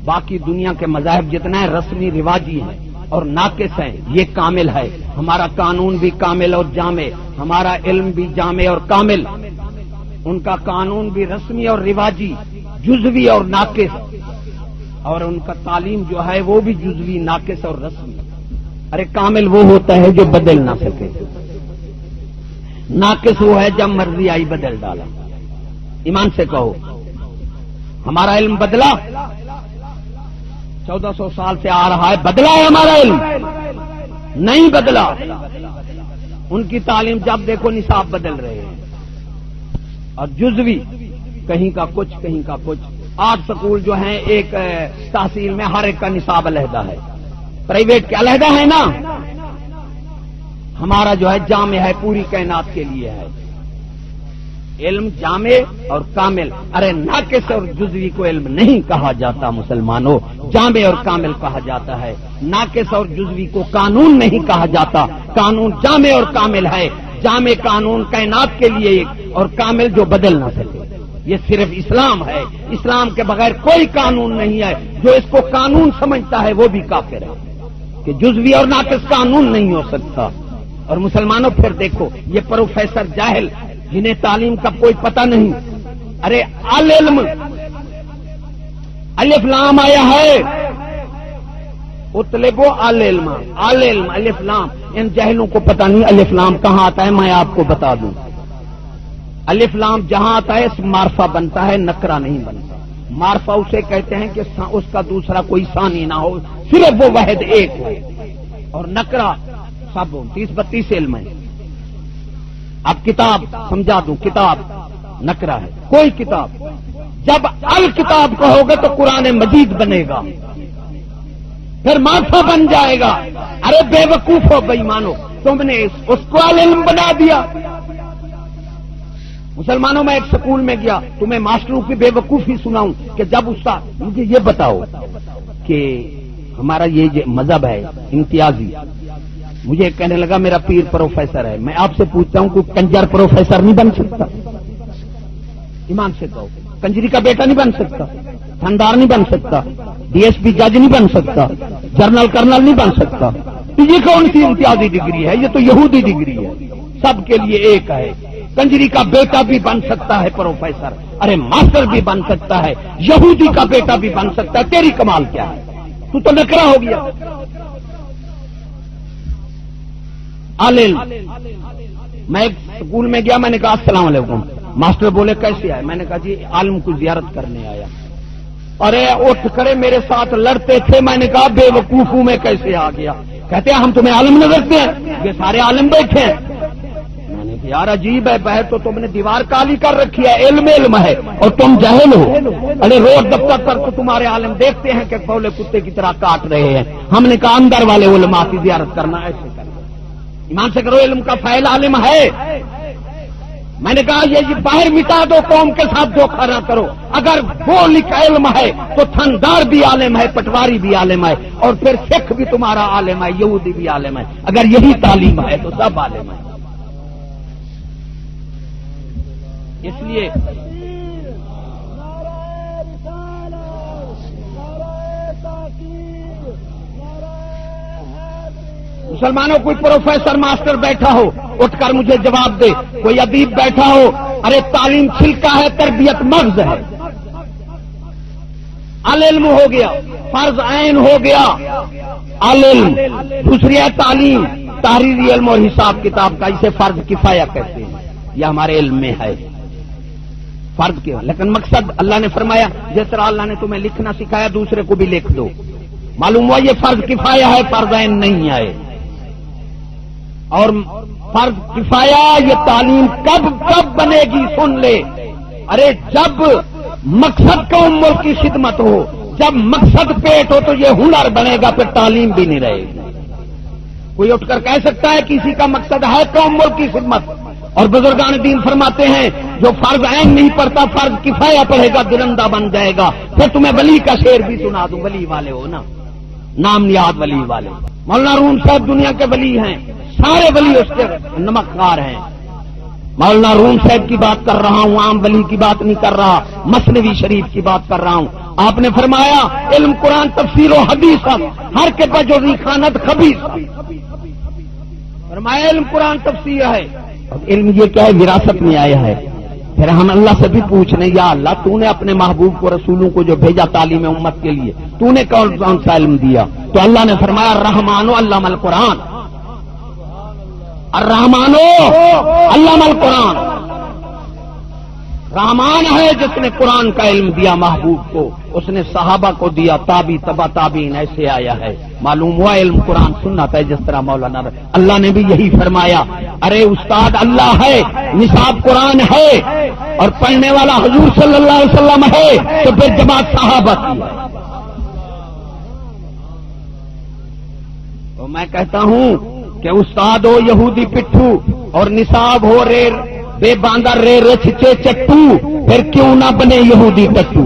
باقی دنیا کے مذاہب جتنا ہے رسمی رواجی ہیں اور ناقص ہیں، یہ کامل ہے۔ ہمارا قانون بھی کامل اور جامع، ہمارا علم بھی جامع اور کامل، ان کا قانون بھی رسمی اور رواجی، جزوی اور ناقص، اور ان کا تعلیم جو ہے وہ بھی جزوی، ناقص اور رسمی۔ ارے کامل وہ ہوتا ہے جو بدل نہ سکے، ناقص وہ ہے جب مرضی آئی بدل ڈالا۔ ایمان سے کہو ہمارا علم بدلا؟ 1400 سال سے آ رہا ہے، بدلا ہے ہمارا علم؟ نہیں بدلا۔ ان کی تعلیم جب دیکھو نصاب بدل رہے ہیں، اور جزوی، کہیں کا کچھ کہیں کا کچھ۔ 8 سکول جو ہیں ایک تحصیل میں، ہر ایک کا نصاب علیحدہ ہے، پرائیویٹ کے علیحدہ ہے نا۔ ہمارا جو ہے جامع ہے، پوری کائنات کے لیے ہے، علم جامع اور کامل۔ ارے ناقص اور جزوی کو علم نہیں کہا جاتا مسلمانوں، جامع اور کامل کہا جاتا ہے۔ ناقص اور جزوی کو قانون نہیں کہا جاتا، قانون جامع اور کامل ہے۔ جامع قانون کائنات کے لیے ایک، اور کامل جو بدل نہ سکے۔ یہ صرف اسلام ہے، اسلام کے بغیر کوئی قانون نہیں ہے۔ جو اس کو قانون سمجھتا ہے وہ بھی کافر ہے، کہ جزوی اور ناقص قانون نہیں ہو سکتا۔ اور مسلمانوں پھر دیکھو یہ پروفیسر جاہل جنہیں تعلیم کا کوئی پتہ نہیں، ارے العلم الف لام آیا ہے، اطلبو العلم، العلم الف لام۔ ان جاہلوں کو پتہ نہیں الف لام کہاں آتا ہے، میں آپ کو بتا دوں۔ الف لام جہاں آتا ہے معرفہ بنتا ہے، نکرہ نہیں بنتا۔ معرفہ اسے کہتے ہیں کہ اس کا دوسرا کوئی ثانی نہ ہو، صرف وہ واحد ایک ہو، اور نکرہ سب 30-32 علم ہے۔ اب کتاب سمجھا دوں، کتاب نکرہ ہے، کوئی کتاب۔ جب الکتاب کہو گے تو قرآن مجید بنے گا، پھر معرفہ بن جائے گا۔ ارے بے وقوف ہو بے ایمانو، تم نے اس کو علم بنا دیا۔ مسلمانوں میں ایک سکول میں گیا، تمہیں ماسٹروں کی بے وقوفی سناؤں کہ جب استاد مجھے یہ بتاؤ کہ ہمارا یہ مذہب ہے امتیازی، مجھے کہنے لگا میرا پیر پروفیسر ہے۔ میں آپ سے پوچھتا ہوں کوئی کنجر پروفیسر نہیں بن سکتا؟ ایمان سے کہو، کنجری کا بیٹا نہیں بن سکتا، تھندار نہیں بن سکتا، ڈی ایس پی جج نہیں بن سکتا، جنرل کرنل نہیں بن سکتا۔ یہ کون سی امتیازی ڈگری ہے؟ یہ تو یہودی ڈگری ہے، سب کے لیے ایک ہے۔ کنجری کا بیٹا بھی بن سکتا ہے پروفیسر، ارے ماسٹر بھی بن سکتا ہے، یہودی کا بیٹا بھی بن سکتا ہے۔ تیری کمال کیا ہے؟ تو نکرہ ہو گیا۔ عالم، میں ایک سکول میں گیا، میں نے کہا السلام علیکم، ماسٹر بولے کیسے آئے؟ میں نے کہا جی عالم کو زیارت کرنے آیا۔ ارے اٹھ کرے میرے ساتھ لڑتے تھے، میں نے کہا بے وقوفوں میں کیسے آ گیا؟ کہتے ہیں ہم تمہیں عالم نظرتے ہیں، یہ سارے عالم بیٹھے ہیں۔ میں نے کہا یار عجیب ہے، بہت تو تم نے دیوار کالی کر رکھی ہے، علم علم ہے اور تم جاہل ہو۔ ارے روز دفتر پر تو تمہارے عالم دیکھتے ہیں کہ بولے کتے کی طرح کاٹ رہے ہیں۔ ہم نے کہا اندر والے علماء کی زیارت کرنا ایسے کرنا، ایمان سے کرو، علم کا فائل عالم ہے۔ میں نے کہا یہ باہر مٹا دو، قوم کے ساتھ دھوکہ نہ کرو۔ اگر وہ لکھا علم ہے تو تھندار بھی عالم ہے، پٹواری بھی عالم ہے، اور پھر سکھ بھی تمہارا عالم ہے، یہودی بھی عالم ہے۔ اگر یہی تعلیم ہے تو سب عالم ہے۔ اس لیے مسلمانوں کوئی پروفیسر ماسٹر بیٹھا ہو اٹھ کر مجھے جواب دے، کوئی ادیب بیٹھا ہو، ارے تعلیم چھلکا ہے، تربیت مغز ہے۔ العلم ہو گیا، فرض عین ہو گیا العلم۔ دوسری ہے تعلیم، تحریری علم اور حساب کتاب کا، اسے فرض کفایہ کہتے ہیں۔ یہ ہمارے علم میں ہے فرض کیا، لیکن مقصد اللہ نے فرمایا جس طرح اللہ نے تمہیں لکھنا سکھایا دوسرے کو بھی لکھ دو۔ معلوم ہوا یہ فرض کفایہ ہے، فرض عین نہیں ہے۔ اور فرض کفایہ یہ تعلیم کب بنے گی سن لے، ارے جب مقصد قوم ملک کی خدمت ہو، جب مقصد پیٹ ہو تو یہ ہنر بنے گا، پھر تعلیم بھی نہیں رہے گی۔ کوئی اٹھ کر کہہ سکتا ہے کسی کا مقصد ہے قوم ملک کی خدمت، اور بزرگان دین فرماتے ہیں جو فرض عین نہیں پڑھتا فرض کفایہ پڑھے گا درندہ بن جائے گا۔ پھر تمہیں ولی کا شعر بھی سنا دوں، ولی والے ہو نا، نام یاد ولی والے۔ مولانا روم صاحب دنیا کے ولی ہیں، سارے ولی اس کے نمکدار ہیں۔ مولانا روم صاحب کی بات کر رہا ہوں، عام ولی کی بات نہیں کر رہا، مثنوی شریف کی بات کر رہا ہوں۔ آپ نے فرمایا علم قرآن تفسیر و حدیث ہر کے بجوری خانت خبیث، فرمایا علم قرآن تفسیر ہے، اور علم یہ کیا ہے؟ وراثت میں آیا ہے۔ پھر ہم اللہ سے بھی پوچھنے، یا اللہ تو نے اپنے محبوب کو رسولوں کو جو بھیجا تعلیم امت کے لیے، تو نے کون سا علم دیا؟ تو اللہ نے فرمایا الرحمن علم القرآن، الرحمن علم القرآن، رحمان ہے جس نے قرآن کا علم دیا محبوب کو، اس نے صحابہ کو دیا، تابی تبا تابعین، ایسے آیا ہے۔ معلوم ہوا علم قرآن سنت ہے، جس طرح مولانا اللہ نے بھی یہی فرمایا، ارے استاد اللہ ہے، نصاب قرآن ہے، اور پڑھنے والا حضور صلی اللہ علیہ وسلم ہے، تو پھر جماعت صحابہ کی ہے۔ تو میں کہتا ہوں کہ استاد ہو یہودی پٹھو اور نصاب ہو رے بے باندر رے رچ چے چٹو، پھر کیوں نہ بنے یہودی ٹٹو؟